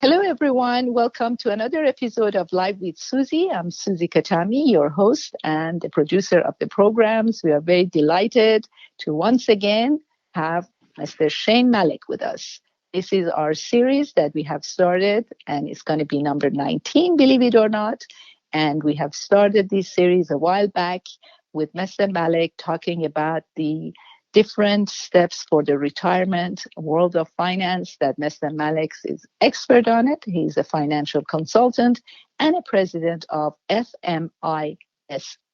Hello, everyone. Welcome to another episode of Live with Suzi. I'm Suzi Khatami, your host and the producer of the programs. We are very delighted to once again have Mr. Shane Malek with us. This is our series that we have started, and it's going to be number 19, believe it or not. And we have started this series a while back with Mr. Malek talking about the different steps for the retirement world of finance that Mr. Malek is expert on it. He's a financial consultant and a president of FMIS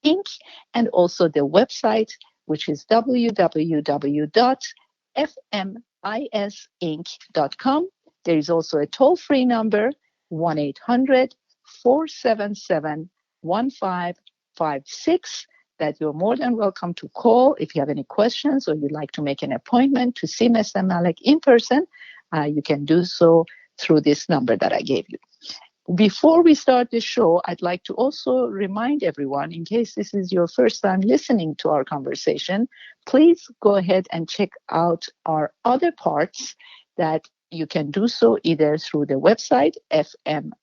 Inc. and also the website, which is www.fmisinc.com. There is also a toll-free number, 1-800-477-1556. That you're more than welcome to call if you have any questions or you'd like to make an appointment to see Mr. Malek in person. You can do so through this number that I gave you. Before we start the show, I'd like to also remind everyone, in case this is your first time listening to our conversation, please go ahead and check out our other parts that you can do so either through the website,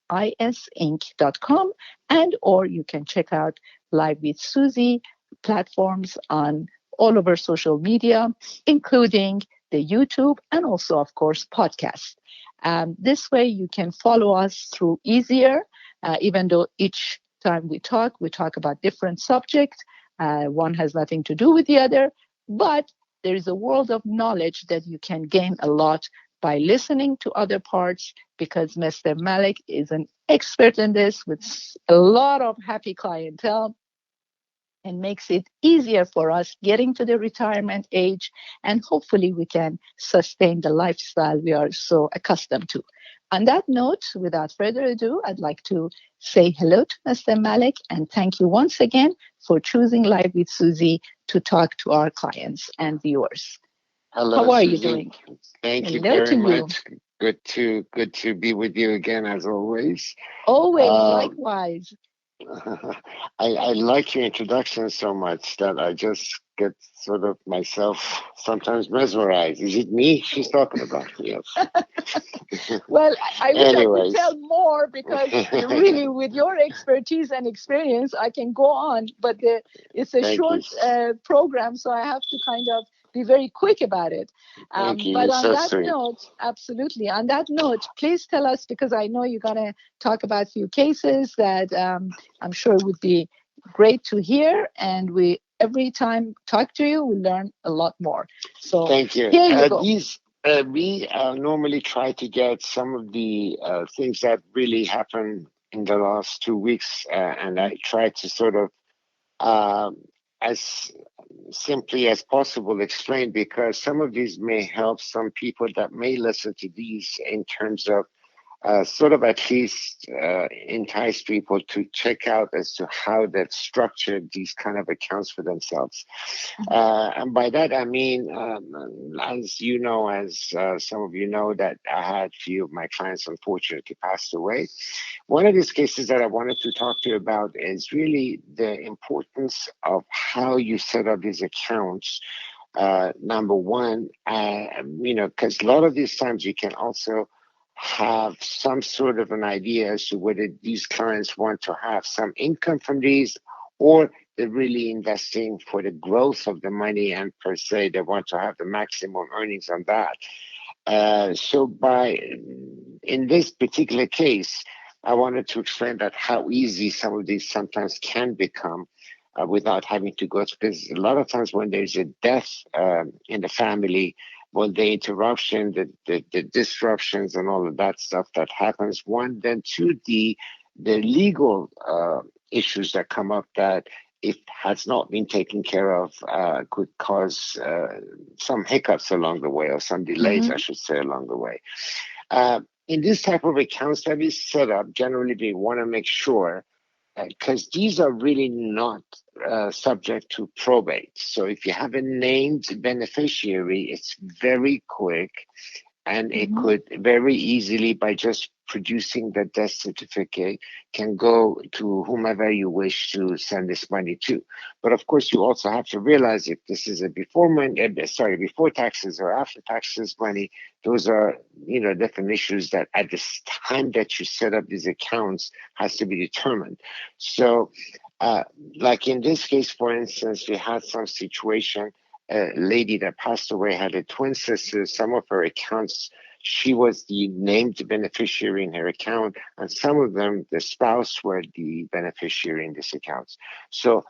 fmisinc.com, and or you can check out Live with Suzi platforms on all over social media, including the YouTube and also, of course, podcasts. This way you can follow us through easier, even though each time we talk about different subjects. One has nothing to do with the other, but there is a world of knowledge that you can gain a lot by listening to other parts, because Mr. Malek is an expert in this with a lot of happy clientele and makes it easier for us getting to the retirement age, and hopefully we can sustain the lifestyle we are so accustomed to. On that note, without further ado, I'd like to say hello to Mr. Malek and thank you once again for choosing Live with Suzi to talk to our clients and viewers. Hello, How are Suzi. you doing? Thank you Hello very to you. much. Good to be with you again, as always. Always, likewise. I like your introduction so much that I just get sort of myself sometimes mesmerized. Is it me she's talking about? Yes. Well, I wish I could Anyways. tell more, because really with your expertise and experience, I can go on, but it's a Thank short program, so I have to kind of be very quick about it. Thank you. But You're on so that sweet. note, absolutely. On that note, please tell us, because I know you're going to talk about a few cases that I'm sure would be great to hear. And we every time talk to you, we learn a lot more. So Thank you. here you go. We normally try to get some of the things that really happened in the last 2 weeks, and I try to sort of as simply as possible explain, because some of these may help some people that may listen to these in terms of sort of at least entice people to check out as to how they've structured these kind of accounts for themselves. And by that, I mean, as you know, as some of you know, that I had a few of my clients unfortunately passed away. One of these cases that I wanted to talk to you about is really the importance of how you set up these accounts. Number one, because a lot of these times you can also have some sort of an idea as to whether these clients want to have some income from these, or they're really investing for the growth of the money, and per se they want to have the maximum earnings on that. So in this particular case, I wanted to explain that how easy some of these sometimes can become without having to go through. Because a lot of times when there's a death in the family, well, the interruption, the disruptions and all of that stuff that happens, one, then two, the legal issues that come up, that if has not been taken care of, could cause some hiccups along the way, or some delays, I should say, along the way. In this type of accounts that we set up, generally we want to make sure, because these are really not subject to probate. So if you have a named beneficiary, it's very quick, and it could very easily, by just producing the death certificate, can go to whomever you wish to send this money to. But of course, you also have to realize if this is a before taxes or after taxes money, those are, different issues that at this time that you set up these accounts has to be determined. So, like in this case, for instance, we had some situation. A lady that passed away had a twin sister. Some of her accounts, she was the named beneficiary in her account, and some of them, the spouse were the beneficiary in this account. So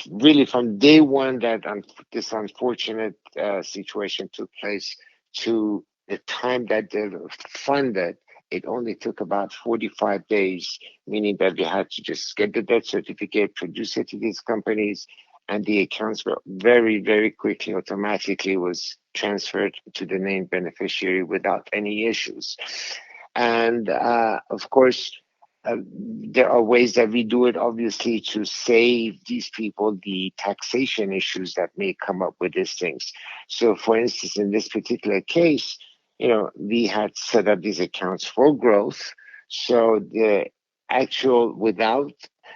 really from day one that this unfortunate situation took place to the time that they were funded, it only took about 45 days, meaning that we had to just get the death certificate, produce it to these companies, and the accounts were very, very quickly, automatically was transferred to the named beneficiary without any issues. And of course, there are ways that we do it, obviously, to save these people the taxation issues that may come up with these things. So, for instance, in this particular case, we had set up these accounts for growth. So the actual,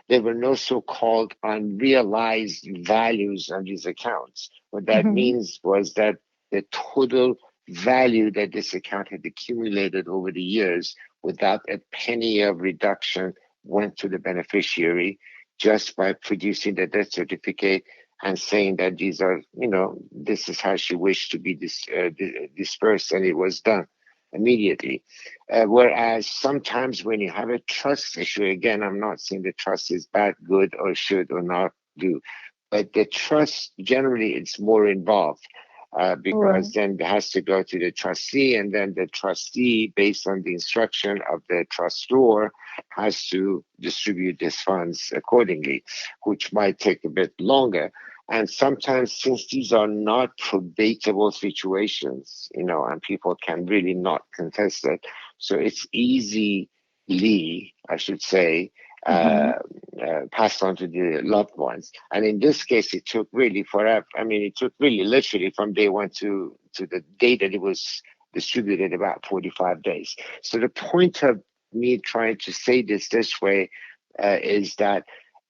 there were no so-called unrealized values on these accounts. What that means was that the total value that this account had accumulated over the years without a penny of reduction went to the beneficiary just by producing the death certificate and saying that these are, this is how she wished to be dispersed, and it was done immediately. Whereas sometimes when you have a trust issue, again, I'm not saying the trust is bad, good, or should or not do, but the trust, generally, it's more involved. Because then it has to go to the trustee, and then the trustee, based on the instruction of the trustor, has to distribute these funds accordingly, which might take a bit longer. And sometimes, since these are not probatable situations, and people can really not contest it, so it's easily, I should say, passed on to the loved ones. And in this case, it took really forever. I mean, it took really literally from day one to the day that it was distributed, about 45 days. So the point of me trying to say this way is that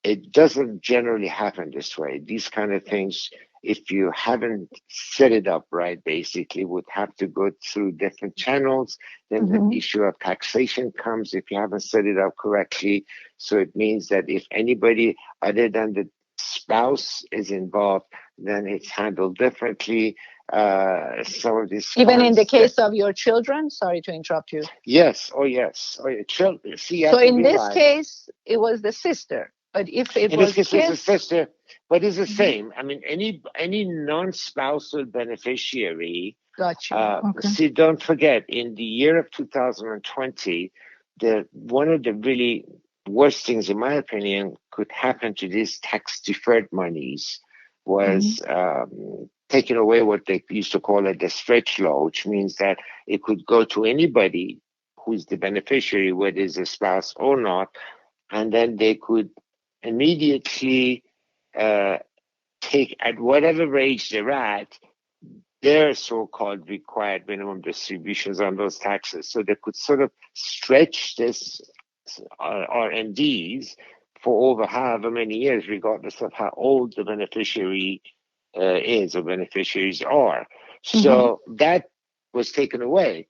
it doesn't generally happen this way. These kind of things, if you haven't set it up right, basically would have to go through different channels. Then the issue of taxation comes if you haven't set it up correctly. So it means that if anybody other than the spouse is involved, then it's handled differently. Some of these even in the case of your children, sorry to interrupt you. Yes. Oh, yes. Oh, yeah. Children. See, so in this case, it was the sister. But if it was this case, it's a sister, but it's the same. I mean, any non-spousal beneficiary. Gotcha. See, don't forget, in the year of 2020, one of the really worst things, in my opinion, could happen to these tax-deferred monies was taking away what they used to call it the stretch law, which means that it could go to anybody who's the beneficiary, whether it's a spouse or not, and then they could immediately take at whatever age they're at their so-called required minimum distributions on those taxes. So they could sort of stretch this R&Ds for over however many years, regardless of how old the beneficiary is or beneficiaries are. So that was taken away.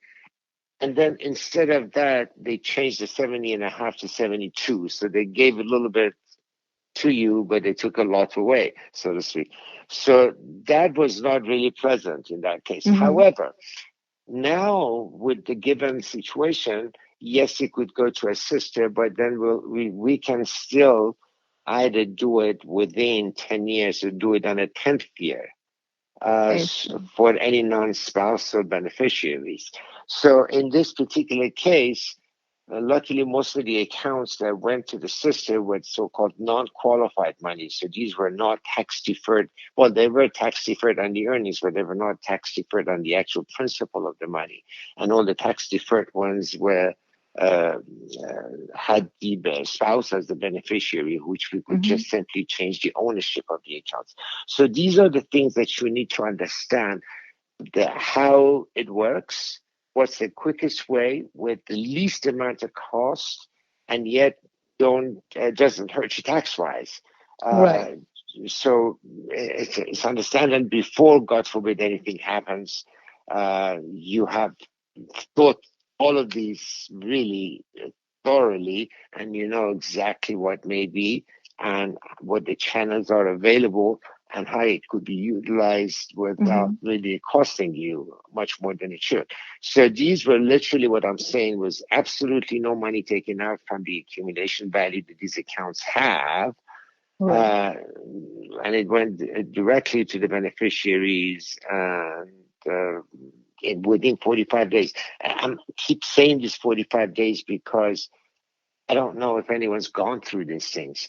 And then instead of that, they changed the 70.5 to 72. So they gave a little bit to you, but they took a lot away, so to speak. So that was not really present in that case. However, now with the given situation, yes, it could go to a sister, but then we can still either do it within 10 years or do it on a 10th year for any non-spousal beneficiaries. So in this particular case, luckily, most of the accounts that went to the sister were so-called non-qualified money. So these were not tax-deferred. Well, they were tax-deferred on the earnings, but they were not tax-deferred on the actual principal of the money. And all the tax-deferred ones were had the spouse as the beneficiary, which we could just simply change the ownership of the accounts. So these are the things that you need to understand, how it works, what's the quickest way with the least amount of cost, and yet doesn't hurt you tax wise. Right. So it's understanding before, God forbid, anything happens, you have thought all of these really thoroughly, and you know exactly what may be and what the channels are available and how it could be utilized without really costing you much more than it should. So these were literally, what I'm saying was absolutely no money taken out from the accumulation value that these accounts have. Right. And it went directly to the beneficiaries and within 45 days. I keep saying this 45 days because I don't know if anyone's gone through these things.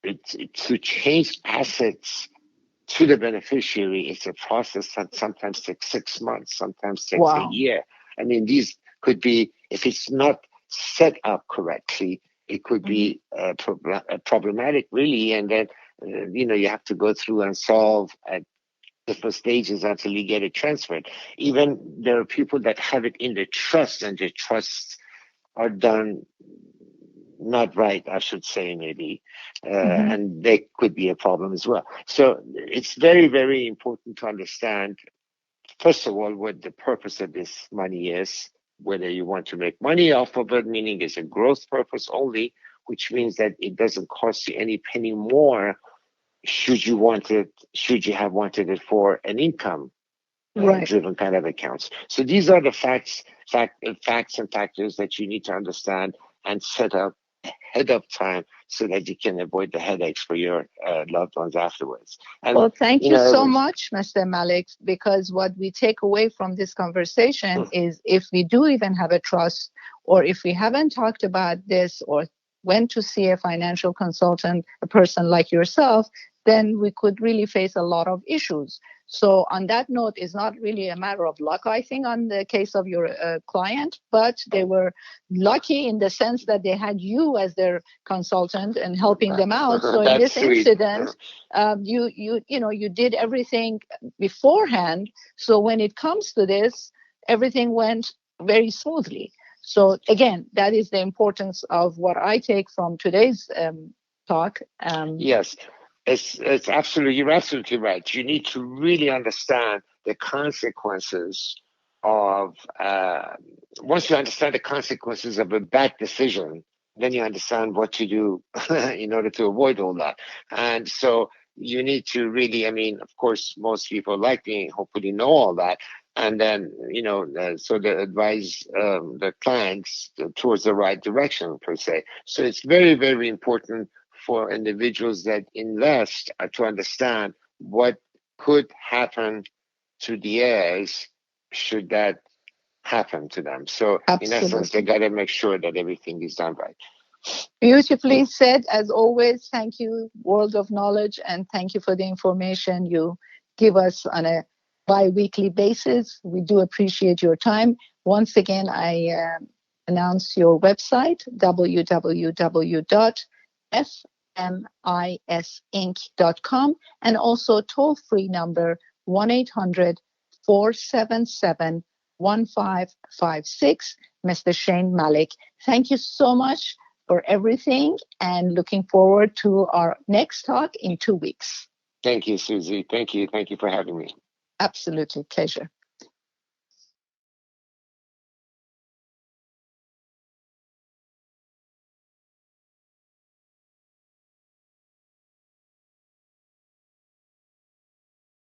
To change assets to the beneficiary, it's a process that sometimes takes 6 months, sometimes takes a year. I mean, these could be, if it's not set up correctly, it could be problematic, really. And then, you have to go through and solve at different stages until you get it transferred. Even there are people that have it in the trust, and the trusts are done not right, I should say, maybe, and they could be a problem as well. So it's very, very important to understand, first of all, what the purpose of this money is, whether you want to make money off of it, meaning it's a growth purpose only, which means that it doesn't cost you any penny more should you have wanted it for an income driven kind of accounts. So these are the facts and factors that you need to understand and set up ahead of time so that you can avoid the headaches for your loved ones afterwards. And, well, thank you so much, Mr. Malek, because what we take away from this conversation is, if we do even have a trust, or if we haven't talked about this or went to see a financial consultant, a person like yourself, then we could really face a lot of issues. So on that note, it's not really a matter of luck, I think, on the case of your client, but they were lucky in the sense that they had you as their consultant and helping them out. So in this incident, you did everything beforehand. So when it comes to this, everything went very smoothly. So again, that is the importance of what I take from today's talk. Yes. It's absolutely, you're absolutely right. You need to really understand the consequences of, once you understand the consequences of a bad decision, then you understand what to do in order to avoid all that. And so you need to really, I mean, of course, most people like me, hopefully know all that. And then, so they advise the clients towards the right direction, per se. So it's very, very important for individuals that invest to understand what could happen to the heirs should that happen to them. So in essence, they got to make sure that everything is done right. Beautifully said, as always. Thank you, World of Knowledge, and thank you for the information you give us on a bi-weekly basis. We do appreciate your time. Once again, I announce your website, www.FMISINC.com, and also toll-free number 1-800-477-1556. Mr. Shane Malek, thank you so much for everything, and looking forward to our next talk in 2 weeks. Thank you, Suzi. Thank you. Thank you for having me. Absolutely. Pleasure.